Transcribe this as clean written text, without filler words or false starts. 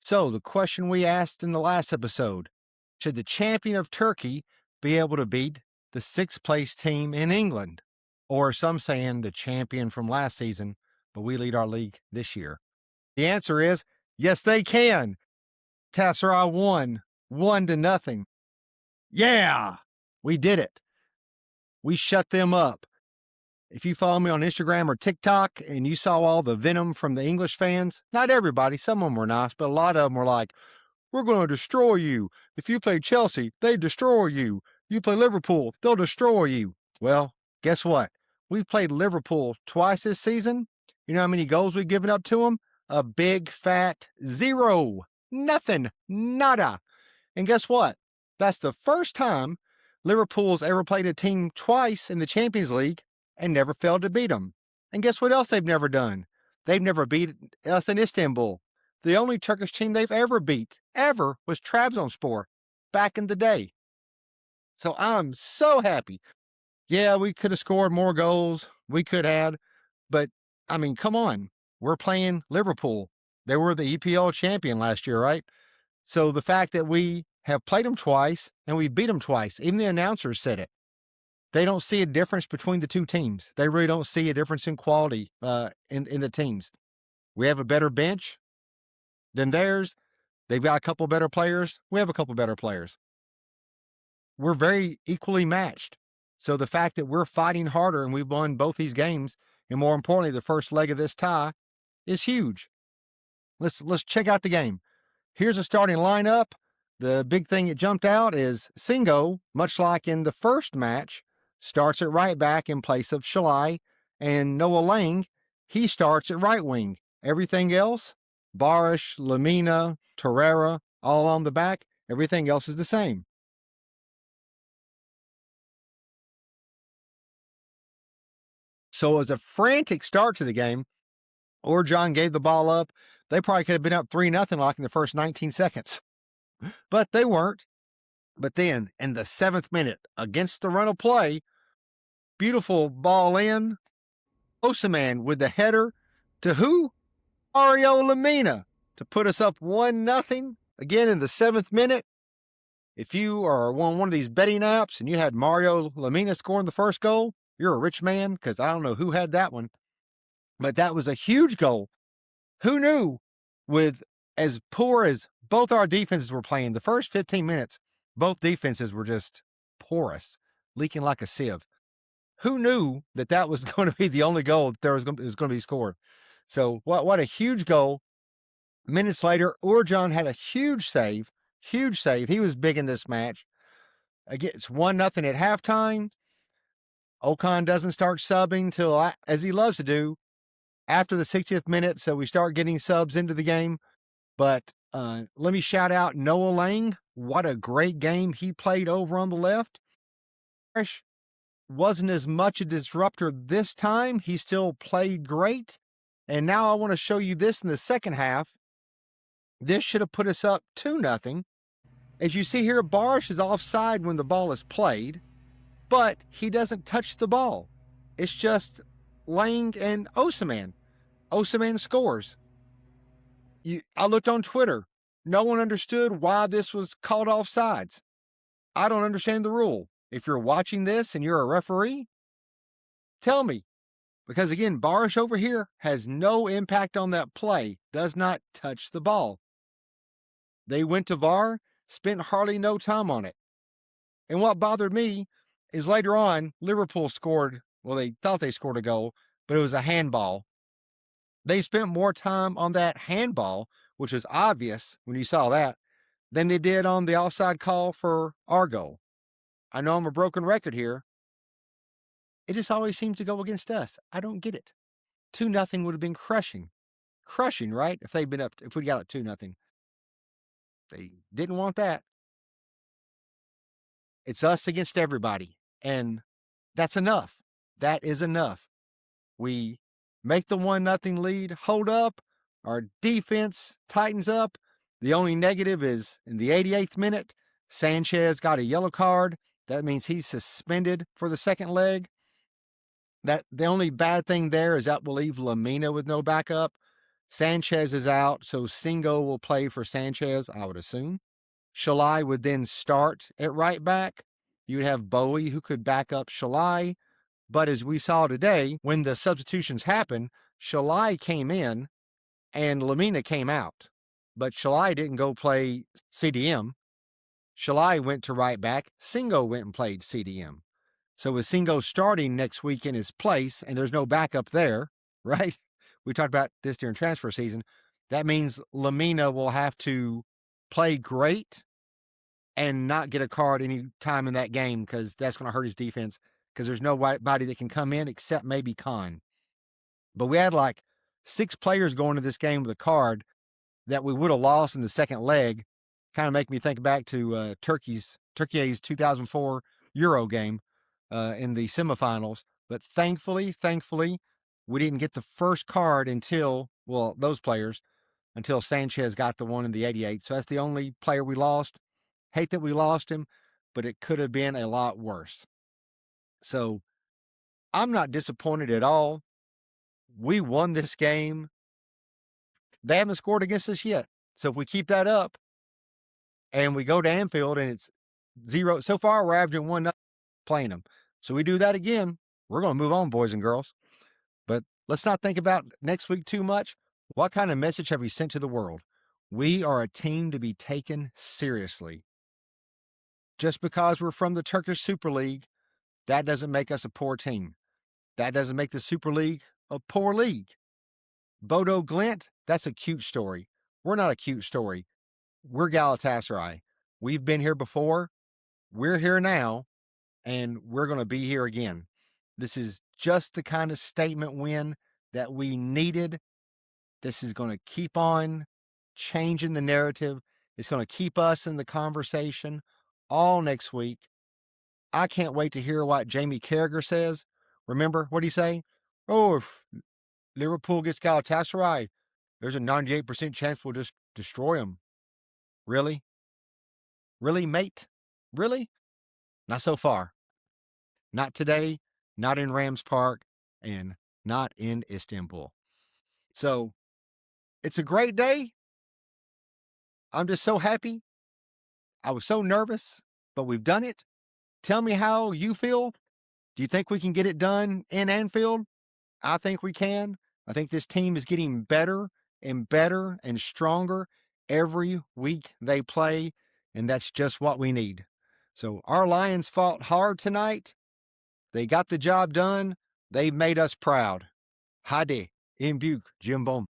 So, the question we asked in the last episode, should the champion of Turkey be able to beat the sixth place team in England? Or some saying the champion from last season, but we lead our league this year. The answer is yes, they can. Galatasaray won 1-0. Yeah, we did it. We shut them up. If you follow me on Instagram or TikTok and you saw all the venom from the English fans, not everybody, some of them were nice, but a lot of them were like, we're going to destroy you. If you play Chelsea, they destroy you. You play Liverpool, they'll destroy you. Well, guess what? We played Liverpool twice this season. You know how many goals we've given up to them? A big fat 0. Nothing. Nada. And guess what? That's the first time Liverpool's ever played a team twice in the Champions League and never failed to beat them. And guess what else they've never done? They've never beat us in Istanbul. The only Turkish team they've ever beat, was Trabzonspor back in the day. So I'm so happy. Yeah, we could have scored more goals. We could have. But, I mean, come on. We're playing Liverpool. They were the EPL champion last year, right? So the fact that we have played them twice and we beat them twice, even the announcers said it. They don't see a difference between the two teams. They really don't see a difference in quality in the teams. We have a better bench than theirs. They've got a couple better players. We have a couple better players. We're very equally matched. So the fact that we're fighting harder and we've won both these games, and more importantly, the first leg of this tie, is huge. Let's check out the game. Here's a starting lineup. The big thing that jumped out is Singo, much like in the first match, starts at right back in place of Shalai, and Noa Lang, he starts at right wing. Everything else, Barish, Lemina, Torreira, all on the back, everything else is the same. So it was a frantic start to the game. Uğurcan gave the ball up. They probably could have been up 3-0 like in the first 19 seconds. But they weren't. But then, in the 7th minute, against the run of play, beautiful ball in. Osimhen with the header to who? Mario Lemina to put us up 1-0. Again, in the 7th minute. If you are on one of these betting apps and you had Mario Lemina scoring the first goal, you're a rich man, because I don't know who had that one. But that was a huge goal. Who knew? With as poor as both our defenses were playing, the first 15 minutes, both defenses were just porous, leaking like a sieve. Who knew that that was going to be the only goal that was going to be scored? So what a huge goal. Minutes later, Uğurcan had a huge save. Huge save. He was big in this match. Again, it's 1-0 at halftime. Okan doesn't start subbing till, as he loves to do, after the 60th minute, so we start getting subs into the game. But let me shout out Noa Lang. What a great game he played over on the left. Wasn't as much a disruptor this time. He still played great. And now I want to show you this in the second half. This should have put us up 2-0. As you see here, Barish is offside when the ball is played, but he doesn't touch the ball. It's just Lang and Osimhen. Osimhen scores. I looked on Twitter. No one understood why this was called offsides. I don't understand the rule. If you're watching this and you're a referee, tell me. Because again, Barish over here has no impact on that play, does not touch the ball. They went to VAR, spent hardly no time on it. And what bothered me is later on, Liverpool scored, well, they thought they scored a goal, but it was a handball. They spent more time on that handball, which was obvious when you saw that, than they did on the offside call for our goal. I know I'm a broken record here. It just always seems to go against us. I don't get it. 2-0 would have been crushing. Crushing, right? If we got it 2-0. They didn't want that. It's us against everybody. And that's enough. That is enough. We make the 1-0 lead, hold up. Our defense tightens up. The only negative is in the 88th minute, Sanchez got a yellow card. That means he's suspended for the second leg. The only bad thing there is that will leave Lemina with no backup. Sanchez is out, so Singo will play for Sanchez, I would assume. Shalai would then start at right back. You'd have Bowie, who could back up Shalai. But as we saw today, when the substitutions happened, Shalai came in and Lemina came out. But Shalai didn't go play CDM. Shalai went to right back. Singo went and played CDM. So with Singo starting next week in his place, and there's no backup there, right? We talked about this during transfer season. That means Lemina will have to play great and not get a card any time in that game because that's going to hurt his defense because there's nobody that can come in except maybe Khan. But we had like 6 players going to this game with a card that we would have lost in the second leg. Kind of make me think back to Turkey's 2004 Euro game in the semifinals. But thankfully, we didn't get the first card until Sanchez got the one in the 88. So that's the only player we lost. Hate that we lost him, but it could have been a lot worse. So I'm not disappointed at all. We won this game. They haven't scored against us yet. So if we keep that up and we go to Anfield and it's 0, so far we're averaging 1-0 playing them. So we do that again, we're going to move on, boys and girls. But let's not think about next week too much. What kind of message have we sent to the world? We are a team to be taken seriously. Just because we're from the Turkish Super League, that doesn't make us a poor team. That doesn't make the Super League a poor league. Bodo Glimt, that's a cute story. We're not a cute story. We're Galatasaray. We've been here before. We're here now, and we're going to be here again. This is just the kind of statement win that we needed. This is going to keep on changing the narrative. It's going to keep us in the conversation all next week. I can't wait to hear what Jamie Carragher says. Remember, what did he say? Oh, if Liverpool gets Galatasaray, there's a 98% chance we'll just destroy them. Really? Really, mate? Really? Not so far. Not today, not in Rams Park, and not in Istanbul. So, it's a great day. I'm just so happy. I was so nervous, but we've done it. Tell me how you feel. Do you think we can get it done in Anfield? I think we can. I think this team is getting better and stronger every week they play, and that's just what we need. So our Lions fought hard tonight. They got the job done. They made us proud. Hadi, in Buke, Jim Bom.